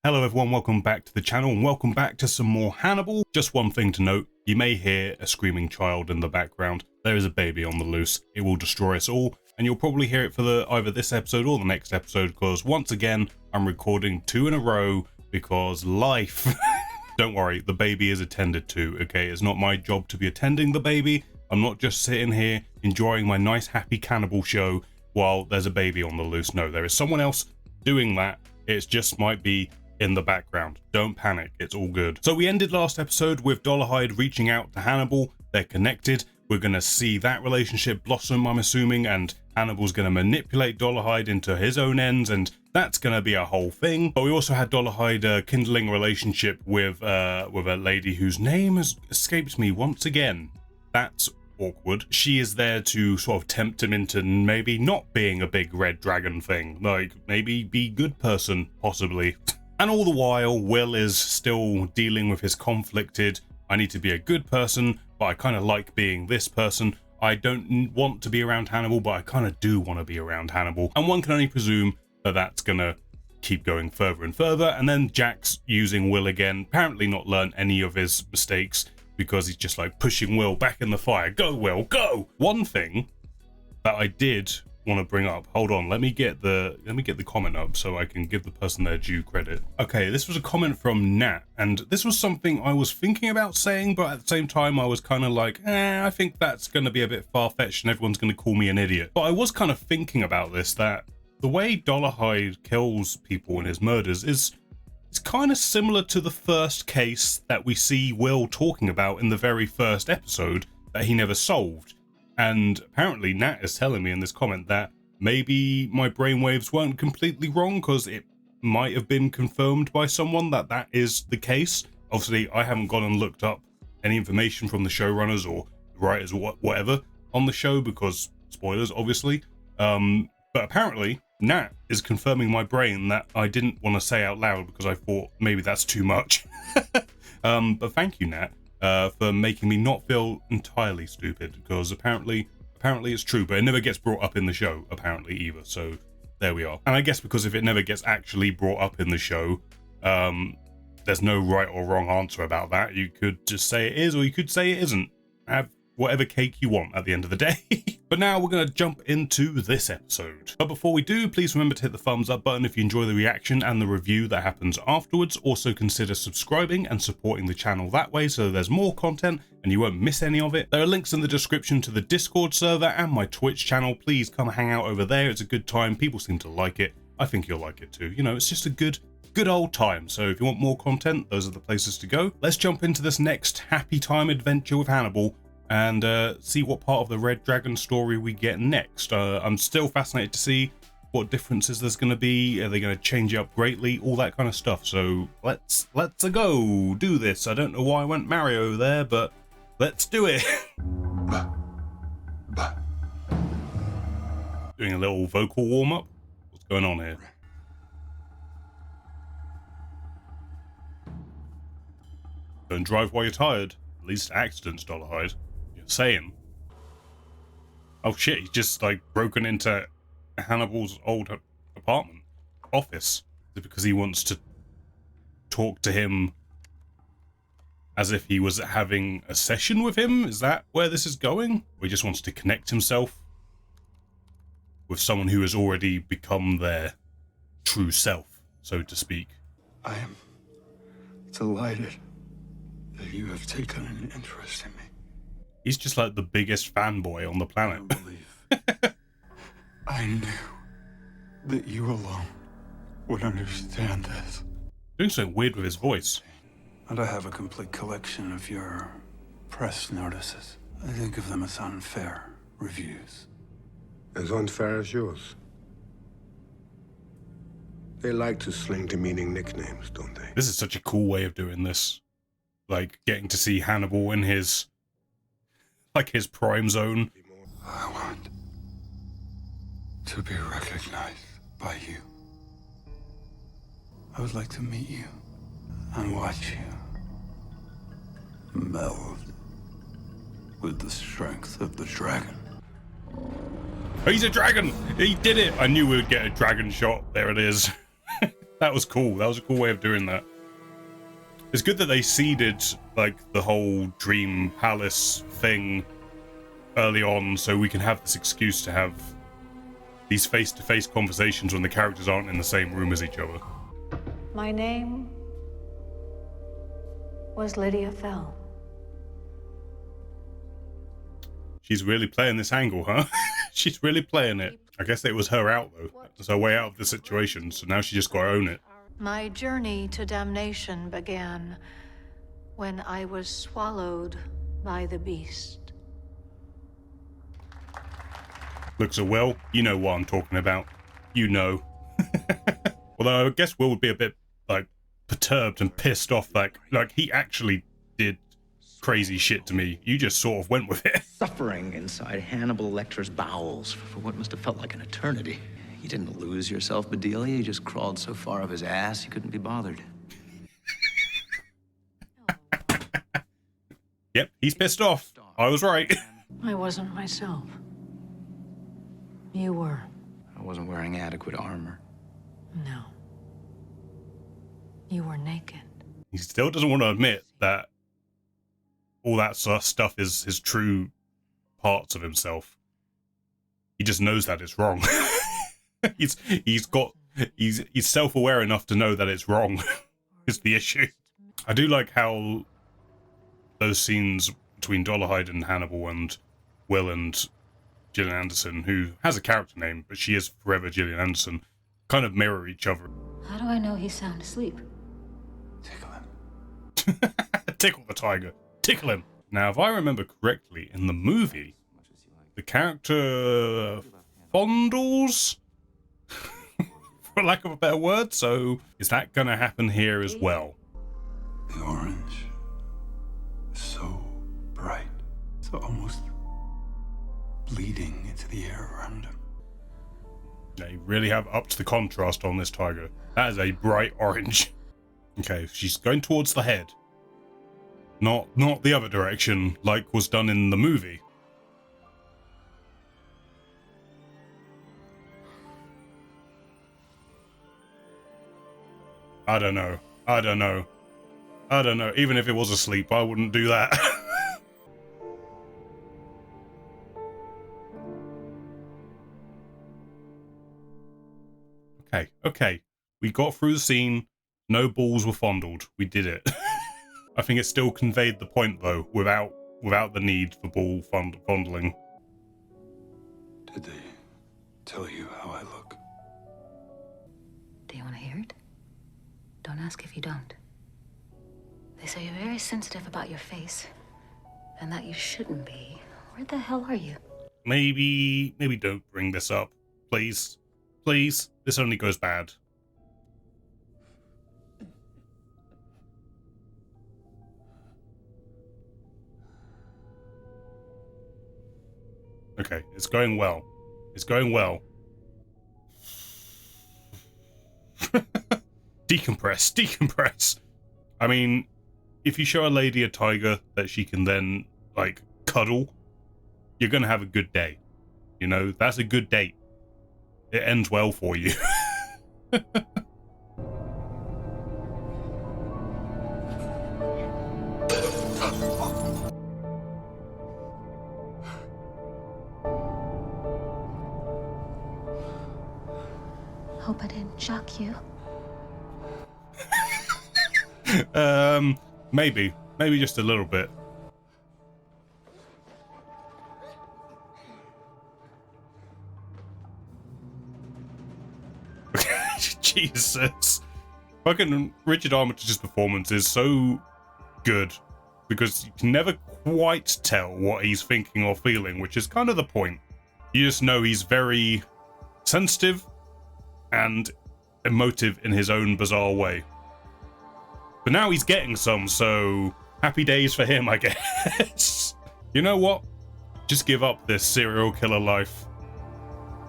Hello everyone, welcome back to the channel and welcome back to some more Hannibal. Just one thing to note, you may hear a screaming child in the background. There is a baby on the loose. It will destroy us all, and you'll probably hear it for either this episode or the next episode, because once again, I'm recording 2 in a row because life. Don't worry, the baby is attended to, okay? It's not my job to be attending the baby. I'm not just sitting here enjoying my nice happy cannibal show while there's a baby on the loose. No, there is someone else doing that. It just might be in the background. Don't panic, it's all good. So we ended last episode with Dolarhyde reaching out to Hannibal. They're connected. We're gonna see that relationship blossom, I'm assuming, and Hannibal's gonna manipulate Dolarhyde into his own ends, and that's gonna be a whole thing. But we also had Dolarhyde kindling a relationship with a lady whose name has escaped me once again. That's awkward. She is there to sort of tempt him into maybe not being a big red dragon thing, like maybe be good person, possibly. And all the while, Will is still dealing with his conflicted, I need to be a good person, but I kind of like being this person. I don't want to be around Hannibal, but I kind of do want to be around Hannibal. And one can only presume that that's going to keep going further and further. And then Jack's using Will again, apparently not learned any of his mistakes, because he's just like pushing Will back in the fire. Go, Will, go! One thing that I did want to bring up, hold on, let me get the comment up so I can give the person their due credit. Okay, this was a comment from Nat, and this was something I was thinking about saying, but at the same time I was kind of like, I think that's going to be a bit far-fetched and everyone's going to call me an idiot. But I was kind of thinking about this, that the way Dolarhyde kills people in his murders is kind of similar to the first case that we see Will talking about in the very first episode that he never solved. And apparently Nat is telling me in this comment that maybe my brainwaves weren't completely wrong, because it might have been confirmed by someone that that is the case. Obviously, I haven't gone and looked up any information from the showrunners or the writers or whatever on the show, because spoilers, obviously. But apparently Nat is confirming my brain that I didn't want to say out loud because I thought maybe that's too much. But thank you, Nat. For making me not feel entirely stupid, because apparently it's true, but it never gets brought up in the show, apparently, either, so there we are. And I guess because if it never gets actually brought up in the show, there's no right or wrong answer about that. You could just say it is, or you could say it isn't. Have whatever cake you want at the end of the day. But now we're going to jump into this episode. But before we do, please remember to hit the thumbs up button if you enjoy the reaction and the review that happens afterwards. Also consider subscribing and supporting the channel that way so there's more content and you won't miss any of it. There are links in the description to the Discord server and my Twitch channel. Please come hang out over there. It's a good time. People seem to like it. I think you'll like it too. You know, it's just a good old time. So if you want more content, those are the places to go. Let's jump into this next happy time adventure with Hannibal and see what part of the Red Dragon story we get next. I'm still fascinated to see what differences there's going to be. Are they going to change it up greatly? All that kind of stuff. So let's go do this. I don't know why I went Mario there, but let's do it. Doing a little vocal warm-up. What's going on here? Don't drive while you're tired. At least accidents, Dolarhyde. Saying, oh shit, he's just like broken into Hannibal's old apartment office because he wants to talk to him as if he was having a session with him. Is that where this is going? Or he just wants to connect himself with someone who has already become their true self, so to speak. I am delighted that you have taken an interest in me. He's just like the biggest fanboy on the planet. I believe. I knew that you alone would understand this. Doing something weird with his voice. And I have a complete collection of your press notices. I think of them as unfair reviews. As unfair as yours. They like to sling demeaning nicknames, don't they? This is such a cool way of doing this. Like, getting to see Hannibal in his prime zone. I want to be recognized by you. I would like to meet you and watch you meld with the strength of the dragon. He's a dragon! He did it! I knew we would get a dragon shot. There it is. That was cool. That was a cool way of doing that. It's good that they seeded like the whole dream palace thing early on, so we can have this excuse to have these face-to-face conversations when the characters aren't in the same room as each other. My name was Lydia Fell. She's really playing this angle, huh? She's really playing it. I guess it was her out, though. It's her way out of the situation, so now she just got to own it. My journey to damnation began when I was swallowed by the beast. Look, so Will, you know what I'm talking about. You know. Although I guess Will would be a bit, like, perturbed and pissed off, like he actually did crazy shit to me. You just sort of went with it. Suffering inside Hannibal Lecter's bowels for what must have felt like an eternity. You didn't lose yourself, Bedelia. You just crawled so far up his ass you couldn't be bothered. Yep, he's pissed off. I was right. I wasn't myself. You were. I wasn't wearing adequate armor. No. You were naked. He still doesn't want to admit that all that stuff is his true parts of himself. He just knows that it's wrong. he's self-aware enough to know that it's wrong. Is the issue. I do like how those scenes between Dolarhyde and Hannibal and Will and Gillian Anderson, who has a character name, but she is forever Gillian Anderson, kind of mirror each other. How do I know he's sound asleep? Tickle him. Tickle the tiger. Tickle him. Now, if I remember correctly, in the movie, the character fondles, for lack of a better word, so is that going to happen here as well? The orange is so bright. It's almost bleeding into the air around him. They really have upped the contrast on this tiger. That is a bright orange. Okay, she's going towards the head. Not the other direction, like was done in the movie. I don't know. Even if it was asleep, I wouldn't do that. Okay. We got through the scene. No balls were fondled. We did it. I think it still conveyed the point, though, without the need for ball fondling. Did they tell you how I look? Do you want to hear it? Don't ask if you don't. They say you're very sensitive about your face, and that you shouldn't be. Where the hell are you? Maybe don't bring this up, please. Please, this only goes bad. Okay, it's going well. It's going well. Decompress. I mean, if you show a lady a tiger that she can then, like, cuddle, you're gonna have a good day. You know, that's a good date. It ends well for you. Hope I didn't shock you. Maybe just a little bit. Jesus. Fucking Richard Armitage's performance is so good because you can never quite tell what he's thinking or feeling, which is kind of the point. You just know he's very sensitive and emotive in his own bizarre way. But now he's getting some, so happy days for him, I guess. You know what? Just give up this serial killer life.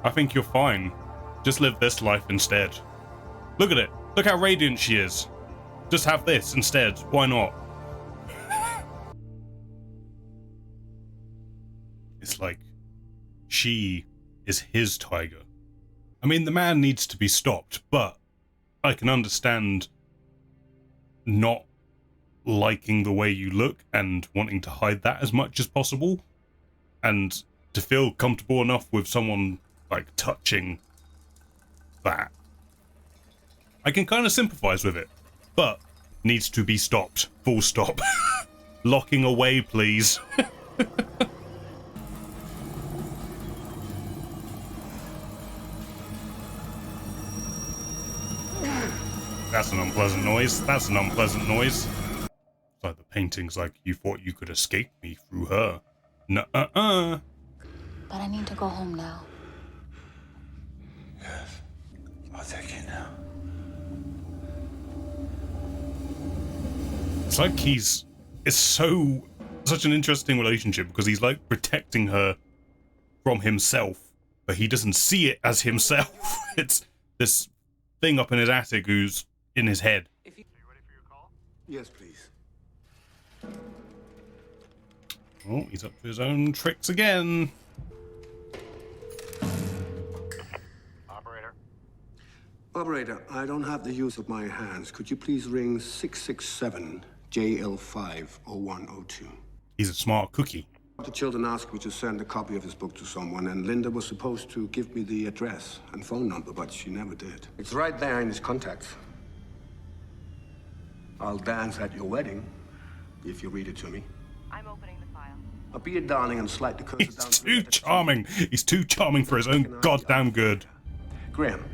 I think you're fine. Just live this life instead. Look at it. Look how radiant she is. Just have this instead. Why not? It's like she is his tiger. I mean, the man needs to be stopped, but I can understand not liking the way you look and wanting to hide that as much as possible, and to feel comfortable enough with someone like touching that, I can kind of sympathize with it, but needs to be stopped. Full stop. Locking away, please. That's an unpleasant noise. That's an unpleasant noise. It's like the painting's like, you thought you could escape me through her. Nuh-uh-uh. But I need to go home now. Yes. I'll take you now. It's like it's such an interesting relationship because he's like protecting her from himself, but he doesn't see it as himself. It's this thing up in his attic who's in his head. Are you ready for your call? Yes, please. Oh, he's up to his own tricks again. Operator. Operator, I don't have the use of my hands. Could you please ring 667 JL50102? He's a smart cookie. Dr. Chilton asked me to send a copy of his book to someone, and Linda was supposed to give me the address and phone number, but she never did. It's right there in his contacts. I'll dance at your wedding if you read it to me. I'm opening the file. I'll be a darling and slide the cursor He's down. too charming. He's too charming for his own goddamn good. Graham.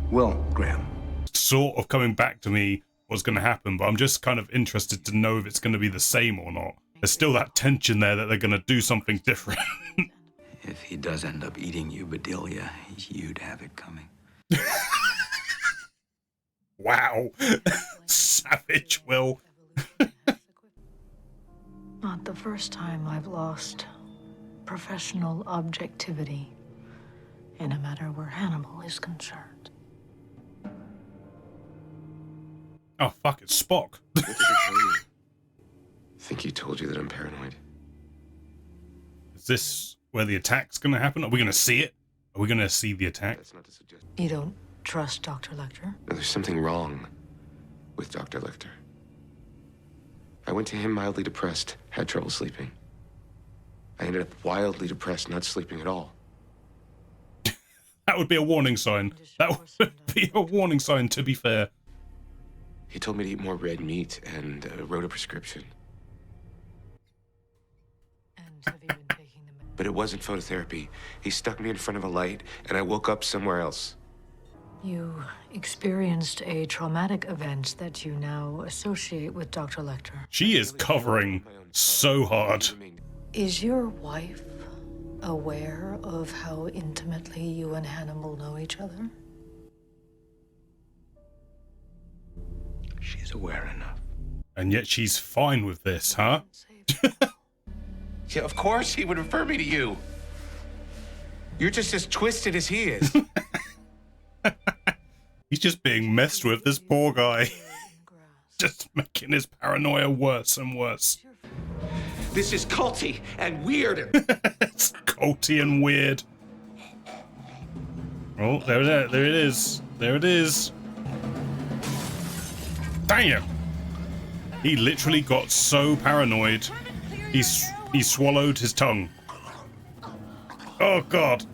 Well, Graham. Sort of coming back to me what's going to happen, but I'm just kind of interested to know if it's going to be the same or not. There's still that tension there that they're going to do something different. If he does end up eating you, Bedelia, you'd have it coming. Wow. Savage, Will. Not the first time I've lost professional objectivity in a matter where Hannibal is concerned. Oh, fuck, it's Spock. What did he tell you? I think he told you that I'm paranoid. Is this where the attack's going to happen? Are we going to see it? Are we going to see the attack? That's not to suggest. You don't trust Dr. Lecter? No, there's something wrong with Dr. Lecter. I went to him mildly depressed, had trouble sleeping. I ended up wildly depressed, not sleeping at all. That would be a warning sign. That would be a warning sign, to be fair. He told me to eat more red meat and wrote a prescription. And have you been taking them? But it wasn't phototherapy. He stuck me in front of a light, and I woke up somewhere else. You experienced a traumatic event that you now associate with Dr. Lecter. She is covering so hard. Is your wife aware of how intimately you and Hannibal know each other? She's aware enough. And yet she's fine with this, huh? Yeah, of course he would refer me to you. You're just as twisted as he is. He's just being messed with, this poor guy. Just making his paranoia worse and worse. This is culty and weird. It's culty and weird. Oh, there it is. There it is. Damn! He literally got so paranoid, he swallowed his tongue. Oh, God.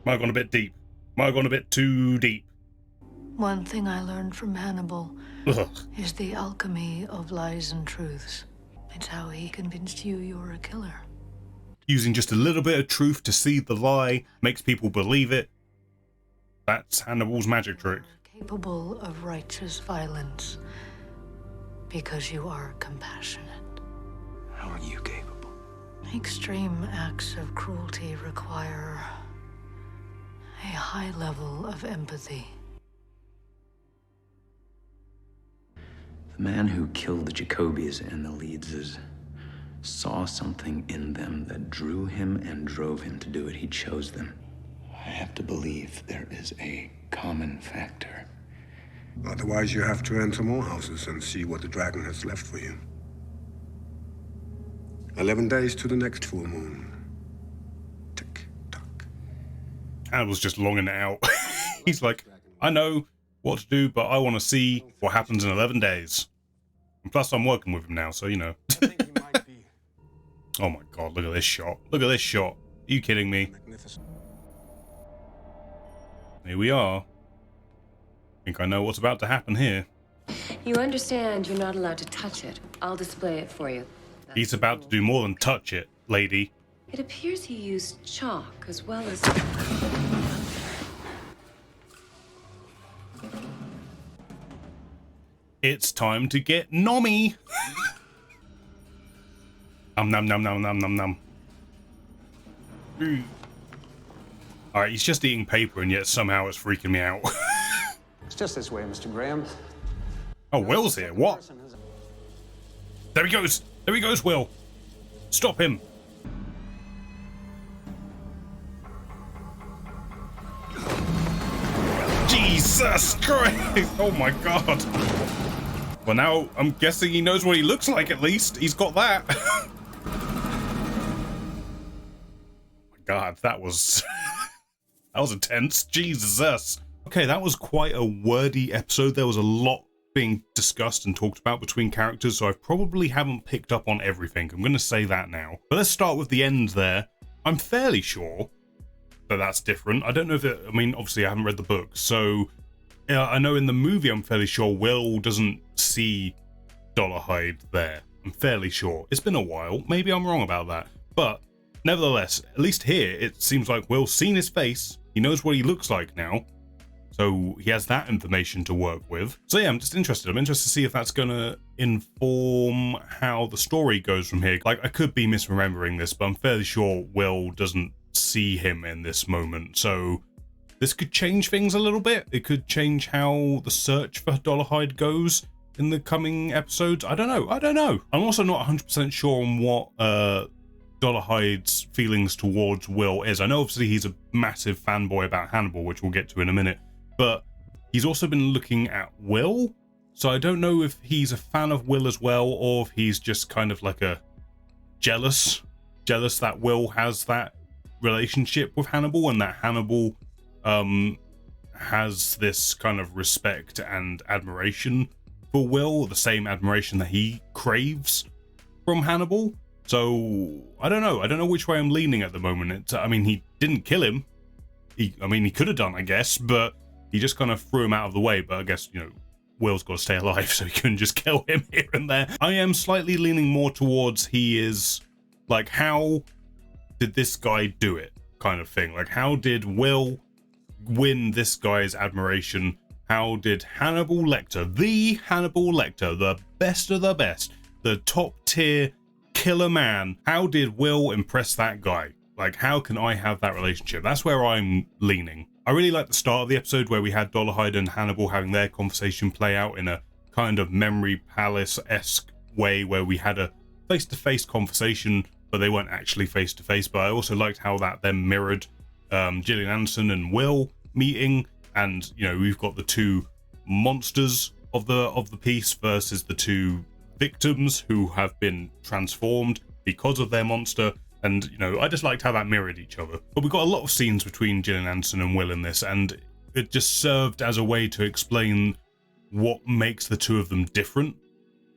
Might have gone a bit deep. Might have gone a bit too deep. One thing I learned from Hannibal Ugh. is the alchemy of lies and truths. It's how he convinced you you're a killer. Using just a little bit of truth to see the lie makes people believe it. That's Hannibal's magic trick. Capable of righteous violence because you are compassionate. How are you capable? Extreme acts of cruelty require a high level of empathy. The man who killed the Jacobys and the Leedses saw something in them that drew him and drove him to do it. He chose them. I have to believe there is a common factor. Otherwise, you have to enter more houses and see what the dragon has left for you. 11 days to the next full moon. Tick tock. Hannibal's just longing it out. He's like, I know what to do, but I want to see what happens in 11 days. And plus, I'm working with him now, so you know. Oh my god, look at this shot. Look at this shot. Are you kidding me? Here we are. I think I know what's about to happen here. You understand you're not allowed to touch it. I'll display it for you. He's about to do more than touch it, lady. It appears he used chalk as well as... It's time to get nommy. Nom nom nom nom nom nom. Alright, he's just eating paper and yet somehow it's freaking me out. It's just this way, Mr. Graham. Oh, Will's here. What? There he goes. There he goes, Will. Stop him. Jesus Christ. Oh my god. Well, now I'm guessing he knows what he looks like at least. He's got that. God, that was that was intense. Jesus. Okay, that was quite a wordy episode. There was a lot being discussed and talked about between characters, so I probably haven't picked up on everything. I'm going to say that now. But let's start with the end there. I'm fairly sure that that's different. I don't know if it, I mean, obviously I haven't read the book, so I know in the movie I'm fairly sure Will doesn't see Dolarhyde there. I'm fairly sure. It's been a while. Maybe I'm wrong about that. But nevertheless, at least here, it seems like Will's seen his face. He knows what he looks like now. So he has that information to work with. So yeah, I'm just interested. I'm interested to see if that's going to inform how the story goes from here. Like, I could be misremembering this, but I'm fairly sure Will doesn't see him in this moment. So this could change things a little bit. It could change how the search for Dolarhyde goes in the coming episodes. I don't know. I don't know. I'm also not 100% sure on what Dolarhyde's feelings towards Will is. I know obviously he's a massive fanboy about Hannibal, which we'll get to in a minute. But he's also been looking at Will, so I don't know if he's a fan of Will as well, or if he's just kind of like a jealous that Will has that relationship with Hannibal, and that Hannibal has this kind of respect and admiration for Will, the same admiration that he craves from Hannibal. So I don't know which way I'm leaning at the moment. I mean, he didn't kill him. He could have done, I guess, but he just kind of threw him out of the way. But I guess, you know, Will's got to stay alive, so he couldn't just kill him here and there. I am slightly leaning more towards he is, like, how did this guy do it kind of thing? Like, how did Will win this guy's admiration? How did Hannibal Lecter, the Hannibal Lecter, the best of the best, the top tier killer man, how did Will impress that guy? Like, how can I have that relationship? That's where I'm leaning. I really like the start of the episode where we had Dolarhyde and Hannibal having their conversation play out in a kind of memory palace-esque way where we had a face-to-face conversation, but they weren't actually face-to-face. But I also liked how that then mirrored Gillian Anderson and Will meeting, and, you know, we've got the two monsters of the piece versus the two victims who have been transformed because of their monster. And, you know, I just liked how that mirrored each other. But we got a lot of scenes between Gillian Anderson and Will in this, and it just served as a way to explain what makes the two of them different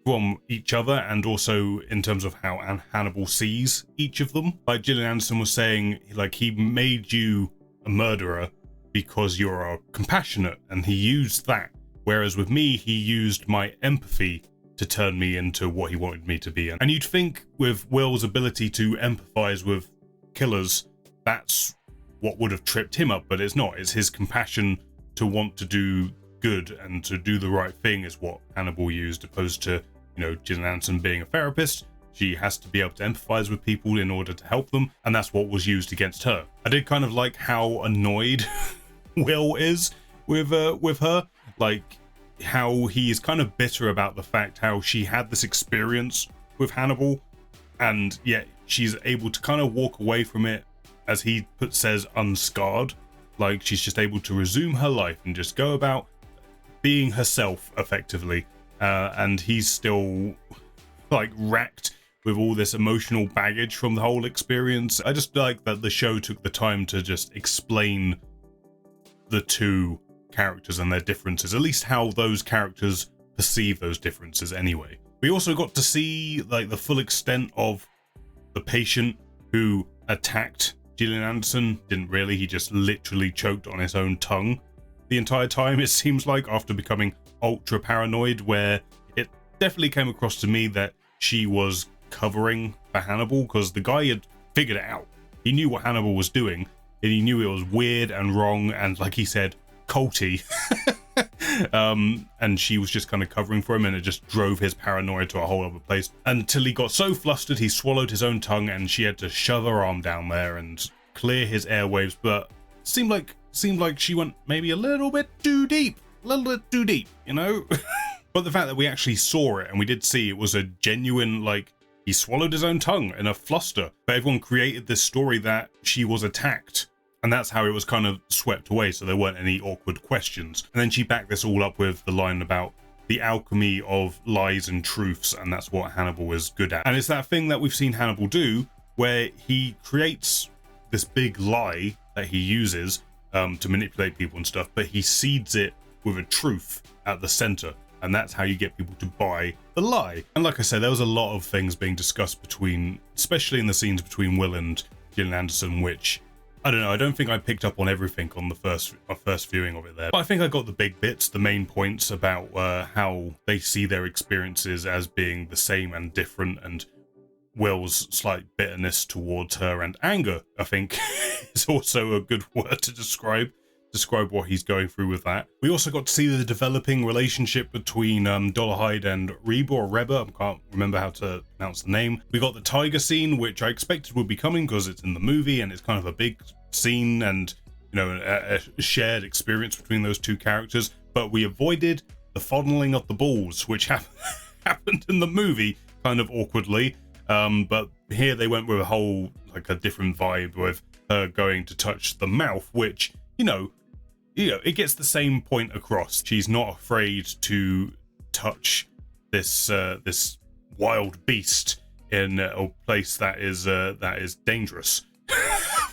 from each other, and also in terms of how Hannibal sees each of them. Like Gillian Anderson was saying, like, he made you a murderer because you're compassionate, and he used that. Whereas with me, he used my empathy to turn me into what he wanted me to be. And you'd think with Will's ability to empathize with killers, that's what would have tripped him up, but it's not. It's his compassion to want to do good and to do the right thing is what Hannibal used, opposed to, you know, Gillian Anderson being a therapist. She has to be able to empathize with people in order to help them, and that's what was used against her. I did kind of like how annoyed Will is with her. Like, how he is kind of bitter about the fact how she had this experience with Hannibal, and yet she's able to kind of walk away from it, as he says, unscarred. Like, she's just able to resume her life and just go about being herself effectively, and he's still like racked with all this emotional baggage from the whole experience. I just like that the show took the time to just explain the two characters and their differences, at least how those characters perceive those differences anyway. We also got to see like the full extent of the patient who attacked Gillian Anderson. Didn't really, he just literally choked on his own tongue the entire time, it seems like, after becoming ultra paranoid, where it definitely came across to me that she was covering for Hannibal, because the guy had figured it out. He knew what Hannibal was doing, and he knew it was weird and wrong and, like he said, culty. And she was just kind of covering for him, and it just drove his paranoia to a whole other place, until he got so flustered he swallowed his own tongue, and she had to shove her arm down there and clear his airwaves. But seemed like she went maybe a little bit too deep, you know. But the fact that we actually saw it, and we did see it was a genuine, like, he swallowed his own tongue in a fluster, but everyone created this story that she was attacked, and that's how it was kind of swept away, so there weren't any awkward questions. And then she backed this all up with the line about the alchemy of lies and truths, and that's what Hannibal is good at. And it's that thing that we've seen Hannibal do, where he creates this big lie that he uses to manipulate people and stuff, but he seeds it with a truth at the center, and that's how you get people to buy the lie. And like I said, there was a lot of things being discussed between, especially in the scenes between Will and Gillian Anderson, which, I don't know, I don't think I picked up on everything on the first viewing of it there, but I think I got the big bits, the main points about how they see their experiences as being the same and different, and Will's slight bitterness towards her and anger, I think, is also a good word to describe what he's going through with that. We also got to see the developing relationship between Dolarhyde and Reba, or Reba, I can't remember how to pronounce the name. We got the tiger scene, which I expected would be coming because it's in the movie and it's kind of a big scene and, you know, a shared experience between those two characters, but we avoided the fondling of the balls, which happened in the movie kind of awkwardly. But here they went with a whole, like, a different vibe with her going to touch the mouth, which, you know, it gets the same point across. She's not afraid to touch this wild beast in a place that is dangerous.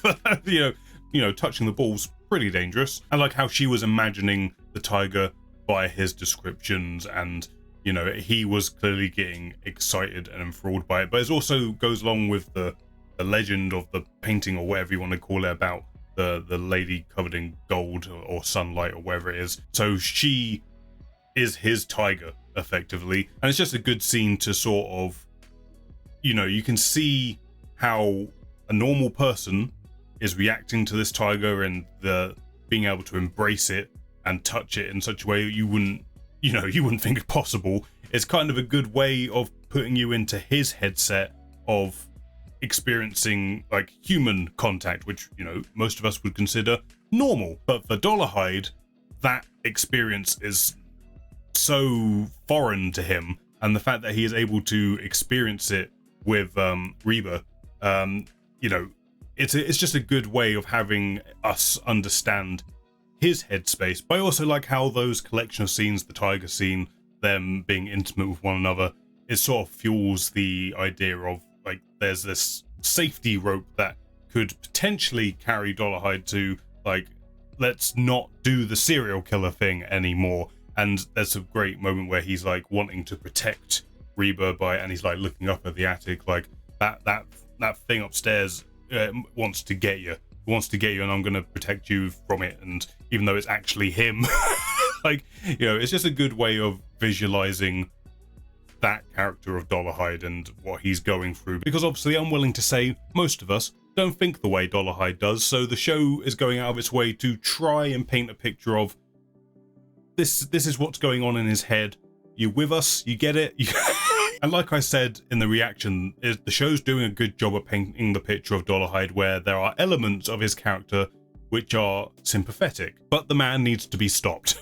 But, you know, touching the ball's pretty dangerous. I like how she was imagining the tiger by his descriptions, and, you know, he was clearly getting excited and enthralled by it. But it also goes along with the legend of the painting, or whatever you want to call it, about the lady covered in gold or sunlight or whatever it is. So she is his tiger, effectively. And it's just a good scene to sort of, you know, you can see how a normal person is reacting to this tiger, and the being able to embrace it and touch it in such a way you wouldn't think it possible. It's kind of a good way of putting you into his headset of experiencing, like, human contact, which, you know, most of us would consider normal. But for Dolarhyde, that experience is so foreign to him, and the fact that he is able to experience it with Reba, you know, it's just a good way of having us understand his headspace. But I also like how those collection of scenes, the tiger scene, them being intimate with one another, it sort of fuels the idea of, like, there's this safety rope that could potentially carry Dolarhyde to, like, let's not do the serial killer thing anymore. And there's a great moment where he's, like, wanting to protect Reba and he's, like, looking up at the attic, like, that thing upstairs wants to get you, and I'm gonna protect you from it. And even though it's actually him, like, you know, it's just a good way of visualizing that character of Dolarhyde and what he's going through, because obviously I'm willing to say most of us don't think the way Dolarhyde does, so the show is going out of its way to try and paint a picture of this is what's going on in his head. You with us? You get it? And like I said in the reaction, the show's doing a good job of painting the picture of Dolarhyde, where there are elements of his character which are sympathetic, but the man needs to be stopped.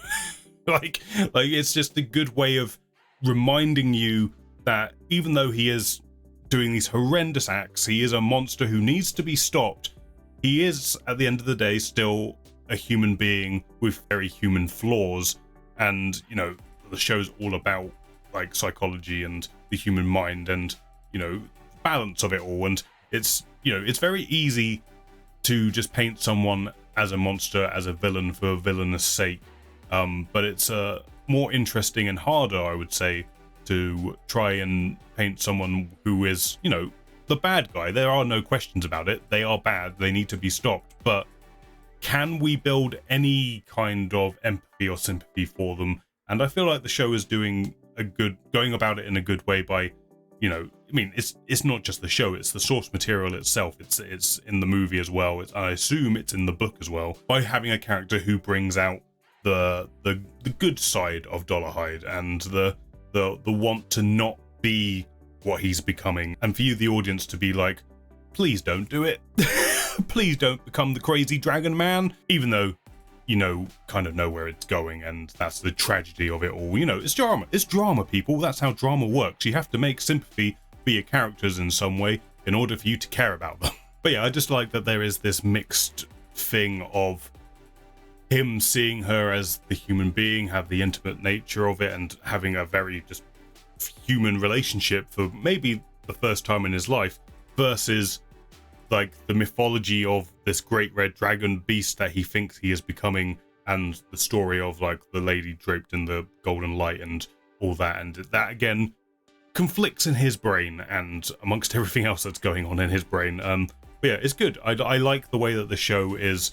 like it's just a good way of reminding you that even though he is doing these horrendous acts, he is a monster who needs to be stopped. He is, at the end of the day, still a human being with very human flaws. And, you know, the show's all about like psychology and the human mind and, you know, balance of it all. And it's, you know, it's very easy to just paint someone as a monster, as a villain for villainous sake. But it's more interesting and harder, I would say, to try and paint someone who is, you know, the bad guy. There are no questions about it. They are bad. They need to be stopped. But can we build any kind of empathy or sympathy for them? And I feel like the show is going about it in a good way by, you know, I mean, it's not just the show, it's the source material itself. It's in the movie as well. I assume it's in the book as well. By having a character who brings out the good side of Dolarhyde and the want to not be what he's becoming, and for you, the audience, to be like, please don't do it. Please don't become the crazy dragon man, even though you know, kind of know where it's going, and that's the tragedy of it all. You know, it's drama, people. That's how drama works. You have to make sympathy for your characters in some way in order for you to care about them. But yeah, I just like that there is this mixed thing of him seeing her as the human being, have the intimate nature of it, and having a very just human relationship for maybe the first time in his life, versus like the mythology of this great red dragon beast that he thinks he is becoming, and the story of like the lady draped in the golden light and all that. And that again conflicts in his brain and amongst everything else that's going on in his brain. But yeah, it's good. I like the way that the show is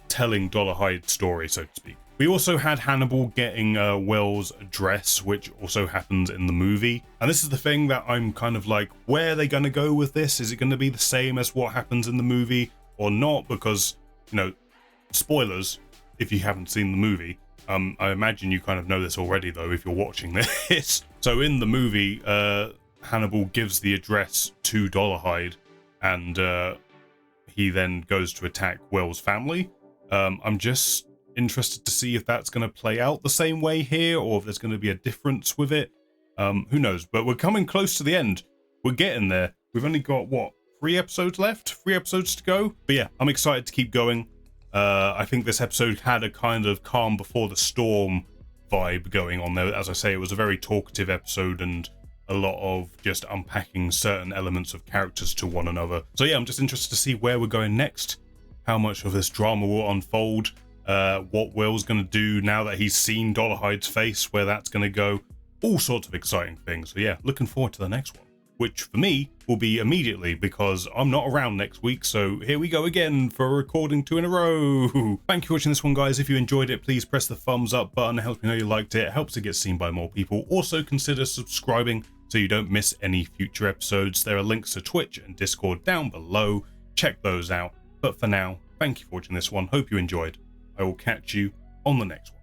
telling Dolarhyde's story, so to speak. We also had Hannibal getting Will's address, which also happens in the movie. And this is the thing that I'm kind of like, where are they going to go with this? Is it going to be the same as what happens in the movie or not? Because, you know, spoilers, if you haven't seen the movie. I imagine you kind of know this already, though, if you're watching this. So in the movie, Hannibal gives the address to Dolarhyde, and he then goes to attack Will's family. I'm just interested to see if that's going to play out the same way here, or if there's going to be a difference with it. Who knows? But we're coming close to the end. We're getting there. We've only got, what, 3 episodes left? 3 episodes to go? But yeah, I'm excited to keep going. I think this episode had a kind of calm before the storm vibe going on there. As I say, it was a very talkative episode and a lot of just unpacking certain elements of characters to one another. So yeah, I'm just interested to see where we're going next, how much of this drama will unfold, what Will's going to do now that he's seen Dolarhyde's face, where that's going to go, all sorts of exciting things. So yeah, looking forward to the next one, which for me will be immediately, because I'm not around next week. So here we go again for recording 2 in a row. Thank you for watching this one, guys. If you enjoyed it, please press the thumbs up button. It helps me know you liked it. It helps it get seen by more people. Also consider subscribing so you don't miss any future episodes. There are links to Twitch and Discord down below. Check those out. But for now, thank you for watching this one. Hope you enjoyed. I will catch you on the next one.